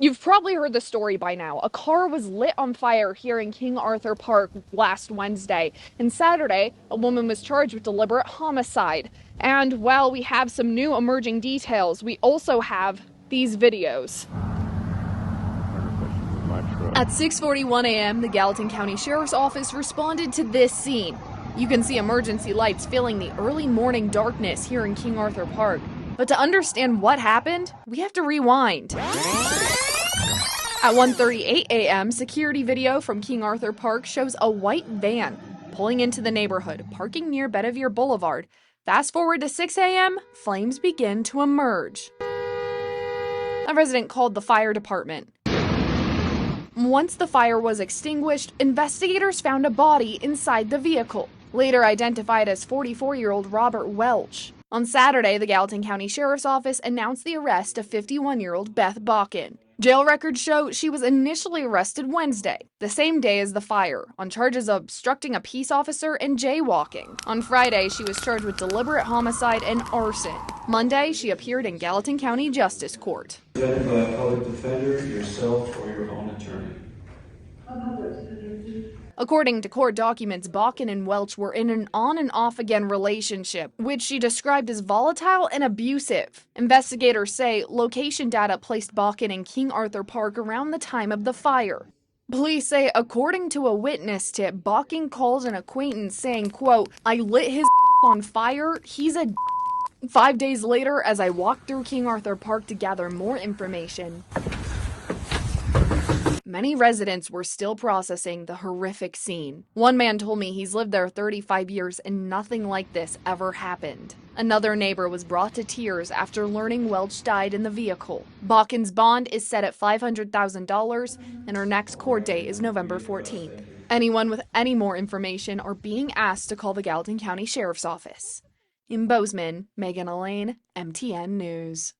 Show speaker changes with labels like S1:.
S1: You've probably heard the story by now. A car was lit on fire here in King Arthur Park last Wednesday. And Saturday, a woman was charged with deliberate homicide. And while we have some new emerging details, we also have these videos. At 6:41 a.m., the Gallatin County Sheriff's Office responded to this scene. You can see emergency lights filling the early morning darkness here in King Arthur Park. But to understand what happened, we have to rewind. At 1:38 a.m., security video from King Arthur Park shows a white van pulling into the neighborhood, parking near Bedivere Boulevard. Fast forward to 6 a.m., flames begin to emerge. A resident called the fire department. Once the fire was extinguished, investigators found a body inside the vehicle, later identified as 44-year-old Robert Welch. On Saturday, the Gallatin County Sheriff's Office announced the arrest of 51-year-old Beth Bakken. Jail records show she was initially arrested Wednesday, the same day as the fire, on charges of obstructing a peace officer and jaywalking. On Friday, she was charged with deliberate homicide and arson. Monday, she appeared in Gallatin County Justice Court.
S2: Presented by a public defender, yourself, or your own attorney.
S1: According to court documents, Bakken and Welch were in an on and off again relationship, which she described as volatile and abusive. Investigators say location data placed Bakken in King Arthur Park around the time of the fire. Police say, according to a witness tip, Bakken calls an acquaintance saying, quote, "I lit his on fire, he's a 5 days later, as I walked through King Arthur Park to gather more information, many residents were still processing the horrific scene. One man told me he's lived there 35 years and nothing like this ever happened. Another neighbor was brought to tears after learning Welch died in the vehicle. Bakken's bond is set at $500,000 and her next court date is November 14th. Anyone with any more information are being asked to call the Gallatin County Sheriff's Office. In Bozeman, Megan Elaine, MTN News.